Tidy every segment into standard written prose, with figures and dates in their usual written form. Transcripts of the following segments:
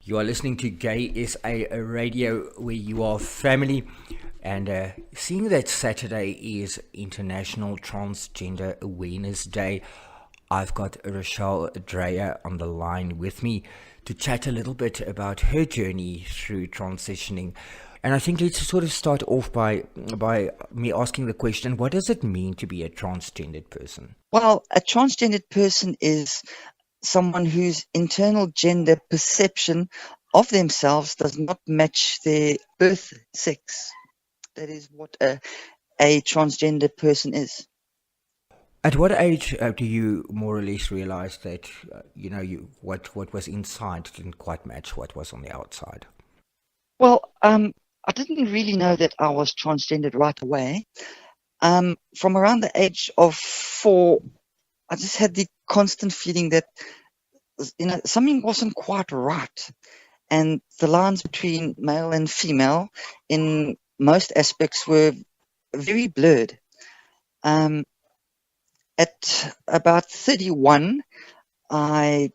You are listening to Gay SA Radio, where you are family. And seeing that Saturday is International Transgender Awareness Day, I've got Rochelle Dreyer on the line with me to chat a little bit about her journey through transitioning. And I think let's sort of start off by me asking the question, what does it mean to be a transgendered person? Well, a transgendered person is someone whose internal gender perception of themselves does not match their birth sex. That is what a transgender person is. At what age do you more or less realize that what was inside didn't quite match what was on the outside? Well, I didn't really know that I was transgendered right away. From around the age of 4, I just had the constant feeling that something wasn't quite right, and the lines between male and female in most aspects were very blurred. At about 31, I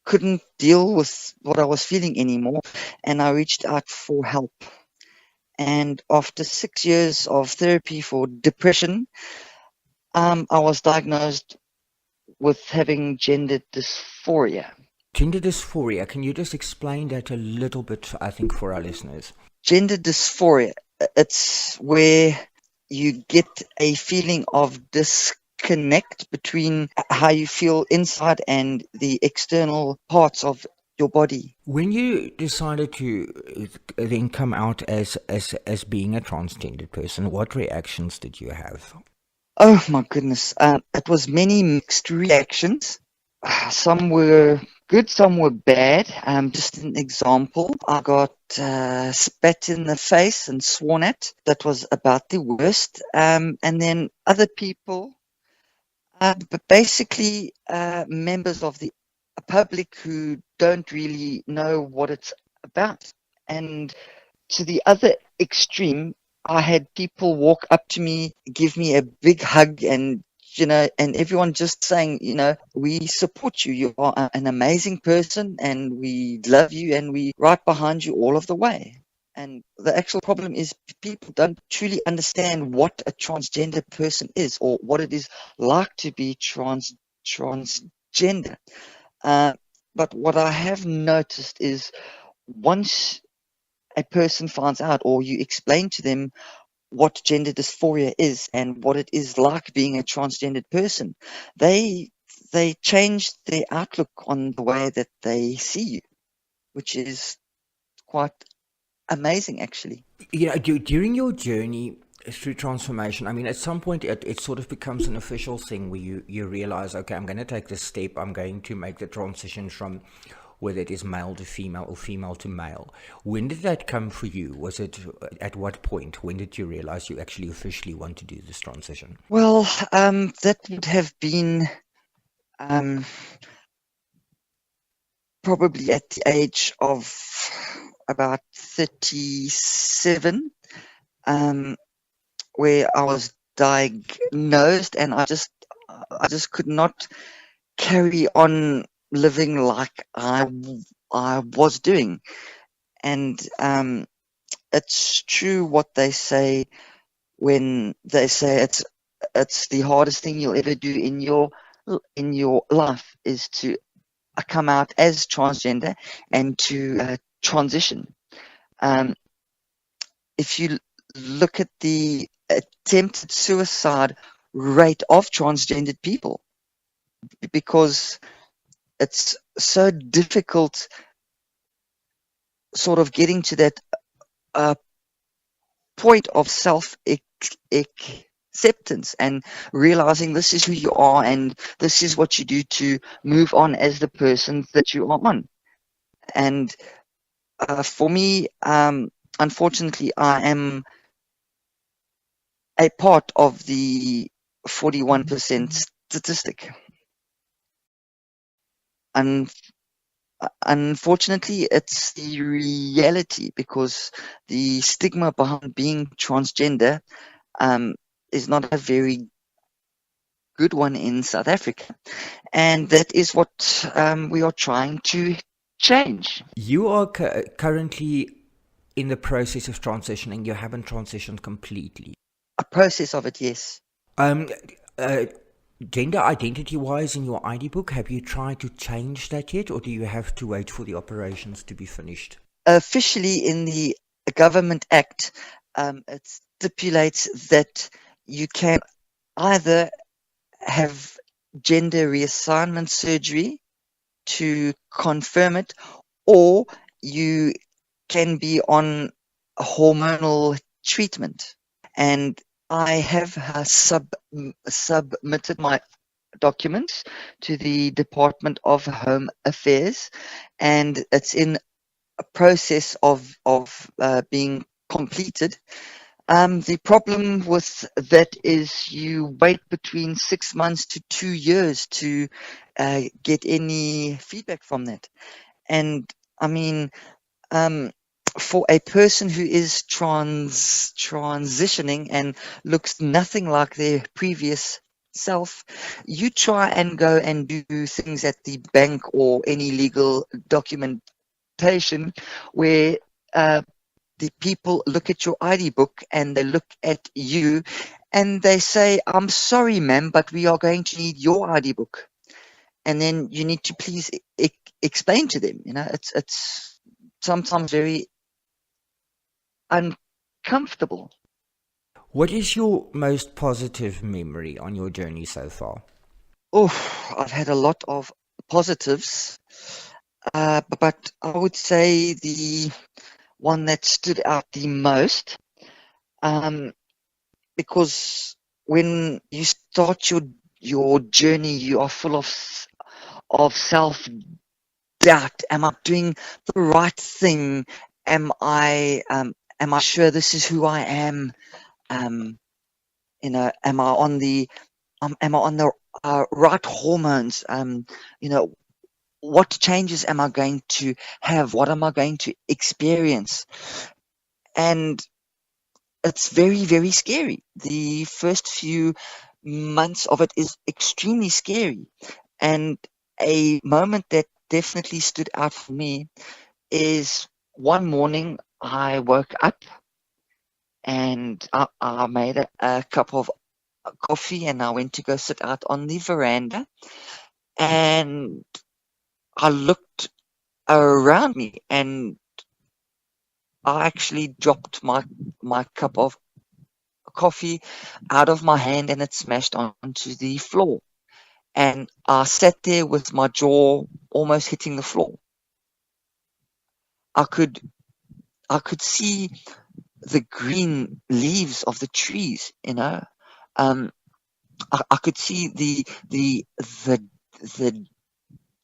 couldn't deal with what I was feeling anymore, and I reached out for help. And after 6 years of therapy for depression, I was diagnosed with having gender dysphoria. Gender dysphoria, can you just explain that a little bit, I think, for our listeners? Gender dysphoria, it's where you get a feeling of disconnect between how you feel inside and the external parts of your body. When you decided to then come out as being a transgendered person, what reactions did you have? Oh my goodness, it was many mixed reactions. Some were good, some were bad. Just an example, I got spat in the face and sworn at. That was about the worst. And then other people, but basically members of the public who don't really know what it's about. And to the other extreme, I had people walk up to me, give me a big hug, and everyone just saying, we support you. You are an amazing person, and we love you, and we right behind you all of the way. And the actual problem is people don't truly understand what a transgender person is, or what it is like to be transgender. But what I have noticed is once a person finds out, or you explain to them what gender dysphoria is and what it is like being a transgendered person, they change their outlook on the way that they see you, which is quite amazing, actually. During your journey through transformation, I mean, at some point it sort of becomes an official thing where you realize, okay, I'm going to take this step, I'm going to make the transition from whether it is male to female or female to male. When did that come for you? Was it at what point? When did you realize you actually officially want to do this transition? Well, that would have been probably at the age of about 37, where I was diagnosed, and I just could not carry on living like I was doing. And it's true what they say when they say it's the hardest thing you'll ever do in your life is to come out as transgender and to transition. If you look at the attempted suicide rate of transgendered people, because it's so difficult sort of getting to that point of self-acceptance and realizing this is who you are and this is what you do to move on as the person that you are on. And for me, unfortunately, I am a part of the 41% statistic. And unfortunately, it's the reality, because the stigma behind being transgender is not a very good one in South Africa. And that is what we are trying to change. You are currently in the process of transitioning. You haven't transitioned completely. A process of it, yes. Um, uh, Gender identity wise in your ID book, have you tried to change that yet, or do you have to wait for the operations to be finished? Officially in the Government Act, it stipulates that you can either have gender reassignment surgery to confirm it, or you can be on hormonal treatment. And I have submitted my documents to the Department of Home Affairs, and it's in a process of being completed. The problem with that is you wait between 6 months to 2 years to get any feedback from that. And I mean, um, for a person who is transitioning and looks nothing like their previous self, you try and go and do things at the bank or any legal documentation where the people look at your ID book and they look at you and they say, "I'm sorry, ma'am, but we are going to need your ID book." And then you need to please explain to them. It's sometimes very uncomfortable. What is your most positive memory on your journey so far? Oh, I've had a lot of positives, but I would say the one that stood out the most, um, because when you start your journey, you are full of self doubt. Am I doing the right thing? Am I sure this is who I am? Am I on the right hormones? What changes am I going to have? What am I going to experience? And it's very, very scary. The first few months of it is extremely scary. And a moment that definitely stood out for me is one morning I woke up and I made a cup of coffee and I went to go sit out on the veranda, and I looked around me and I actually dropped my cup of coffee out of my hand and it smashed onto the floor. And I sat there with my jaw almost hitting the floor. I could see the green leaves of the trees, Um, I could see the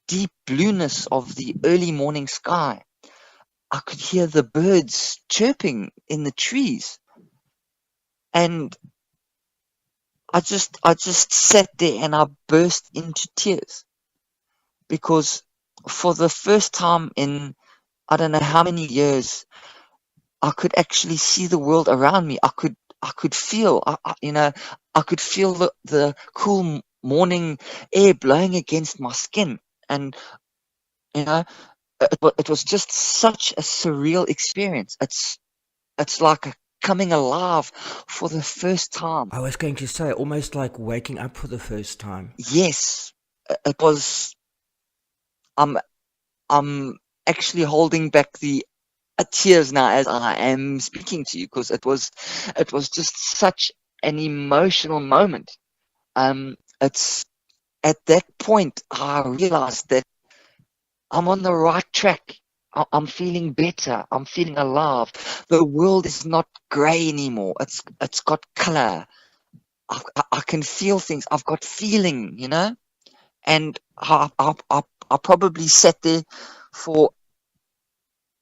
deep blueness of the early morning sky. I could hear the birds chirping in the trees, and I just sat there and I burst into tears because for the first time in I don't know how many years, I could actually see the world around me. I could feel I could feel the cool morning air blowing against my skin, and you know it was just such a surreal experience. It's like coming alive for the first time. I was going to say, almost like waking up for the first time. Yes, it was. I'm actually holding back the tears now as I am speaking to you because it was just such an emotional moment. It's at that point I realized that I'm on the right track. I'm feeling better. I'm feeling alive. The world is not grey anymore. It's got color. I can feel things. I've got feeling, And I probably sat there for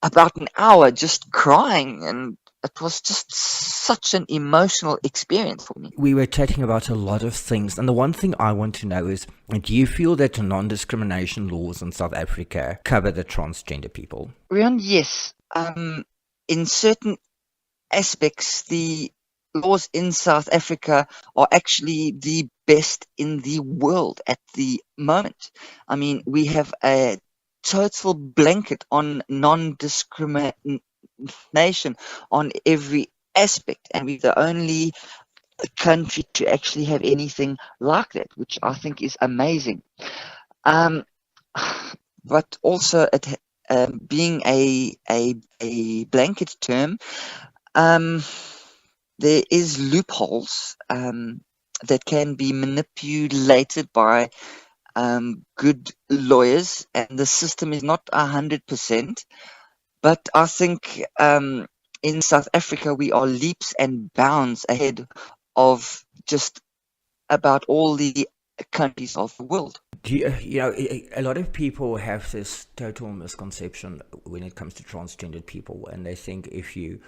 about an hour just crying, and it was just such an emotional experience for me. We were chatting about a lot of things, and the one thing I want to know is, do you feel that non-discrimination laws in South Africa cover the transgender people? Rian, yes. In certain aspects, the laws in South Africa are actually the best in the world at the moment. I mean, we have a total blanket on non-discrimination on every aspect, and we're the only country to actually have anything like that, which I think is amazing. Um, but also, being a blanket term, there is loopholes that can be manipulated by good lawyers, and the system is not 100%. But I think in South Africa we are leaps and bounds ahead of just about all the countries of the world. A lot of people have this total misconception when it comes to transgendered people, and they think if you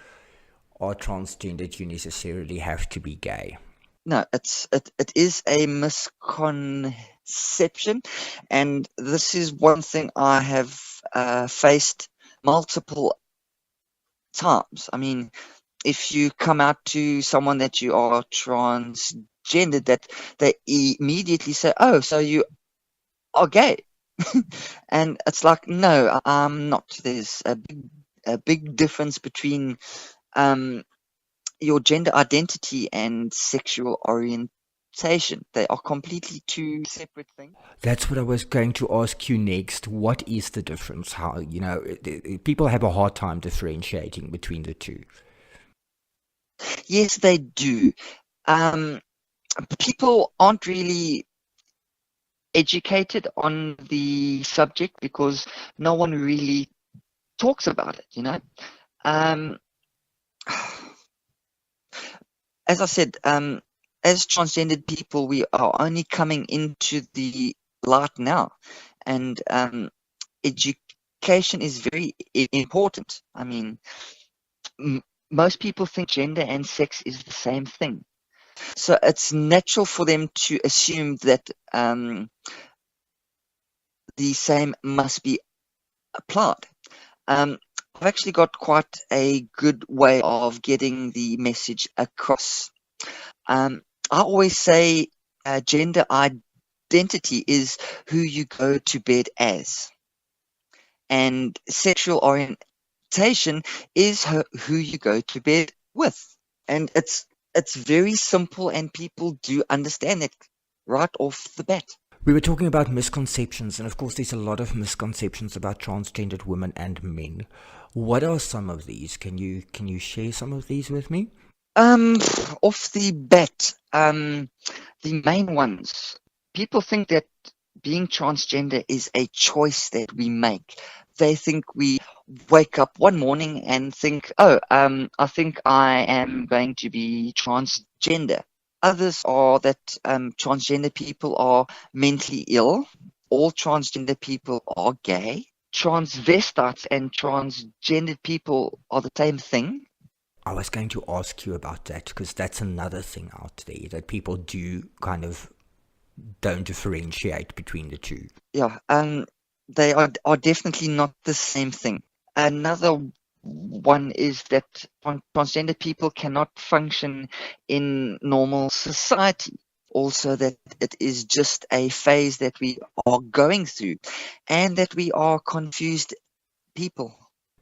are transgendered, you necessarily have to be gay. No, it is a misconception, and this is one thing I have faced multiple times. I mean, if you come out to someone that you are transgendered, that they immediately say, "Oh, so you are gay," and it's like, no, I'm not. There's a big difference between your gender identity and sexual orientation. They are completely two separate things. That's what I was going to ask you next. What is the difference? How, people have a hard time differentiating between the two. Yes, they do. People aren't really educated on the subject because no one really talks about it. As I said, as transgendered people, we are only coming into the light now, and education is very important. I mean, most people think gender and sex is the same thing, so it's natural for them to assume that the same must be applied. I've actually got quite a good way of getting the message across. I always say gender identity is who you go to bed as, and sexual orientation is who you go to bed with. And it's very simple, and people do understand it right off the bat. We were talking about misconceptions, and of course, there's a lot of misconceptions about transgendered women and men. What are some of these? Can you share some of these with me? Off the bat, the main ones. People think that being transgender is a choice that we make. They think we wake up one morning and think, oh, I think I am going to be transgender. Others are that transgender people are mentally ill. All transgender people are gay. Transvestites and transgendered people are the same thing. I was going to ask you about that because that's another thing out there that people do kind of don't differentiate between the two. Yeah, they are definitely not the same thing. Another one is that transgender people cannot function in normal society. Also, that it is just a phase that we are going through, and that we are confused people.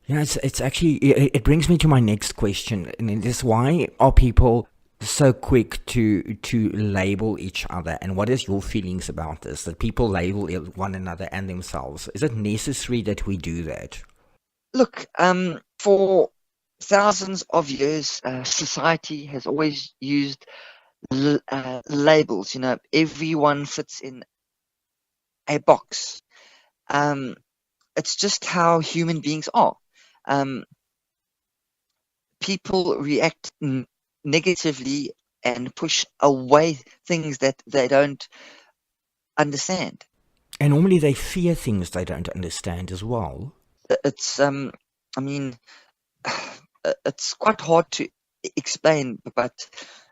It's actually, it brings me to my next question, and it is, why are people so quick to label each other, and what is your feelings about this, that people label one another and themselves? Is it necessary that we do that? Look, for thousands of years, society has always used labels. Everyone fits in a box. It's just how human beings are. People react negatively and push away things that they don't understand. And normally they fear things they don't understand as well. It's, I mean, it's quite hard to explain, but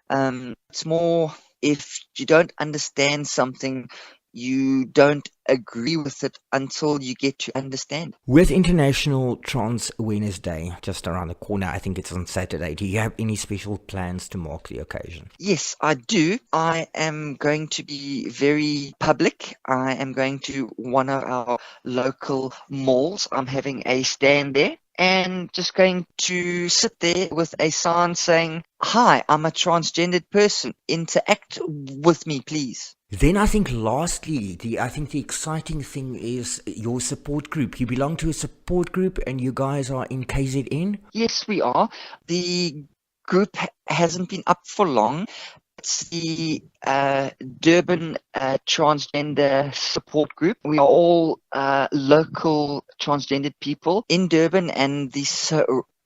it's more, if you don't understand something, You don't agree with it until you get to understand. With International Trans Awareness Day just around the corner, I think it's on Saturday, do you have any special plans to mark the occasion? Yes, I do. I am going to be very public. I am going to one of our local malls. I'm having a stand there and just going to sit there with a sign saying, "Hi, I'm a transgendered person. Interact with me, please." Then I think lastly, I think the exciting thing is your support group. You belong to a support group and you guys are in KZN? Yes, we are. The group hasn't been up for long. It's the Durban Transgender Support Group. We are all local transgendered people in Durban and the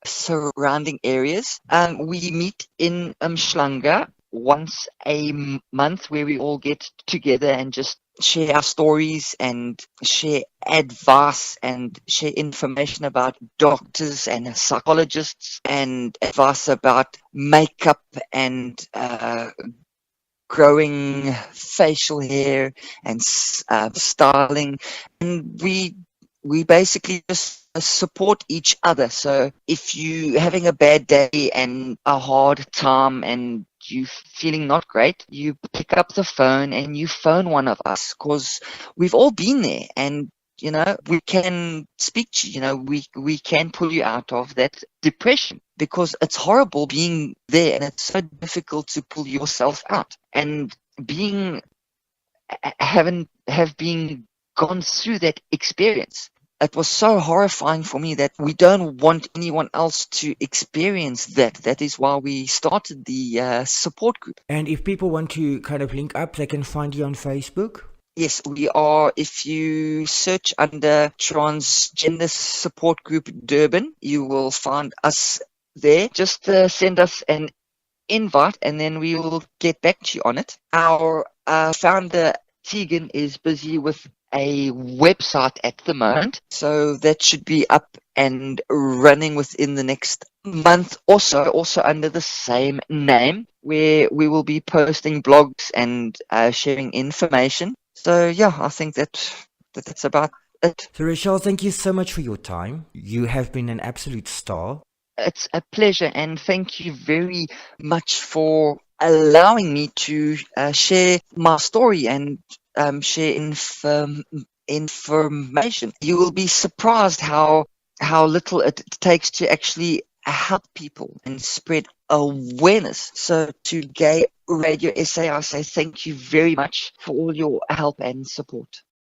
surrounding areas. We meet in Umhlanga once a month where we all get together and just share our stories and share advice and share information about doctors and psychologists and advice about makeup and growing facial hair and styling. And we basically just support each other. So if you having a bad day and a hard time and you feeling not great, you pick up the phone and you phone one of us, because we've all been there, and we can speak to you. We can pull you out of that depression, because it's horrible being there and it's so difficult to pull yourself out. And being have been gone through that experience, it was so horrifying for me that we don't want anyone else to experience that. That is why we started the support group. And if people want to kind of link up, they can find you on Facebook? Yes, we are. If you search under Transgender Support Group Durban, you will find us there. Just send us an invite and then we will get back to you on it. Our founder, Tegan, is busy with a website at the moment, so that should be up and running within the next month or so, also under the same name, where we will be posting blogs and sharing information. So yeah, I think that's about it. So Rochelle, thank you so much for your time. You have been an absolute star. It's a pleasure, and thank you very much for allowing me to share my story and share information. You will be surprised how little it takes to actually help people and spread awareness. So to Gay Radio SA, I say thank you very much for all your help and support.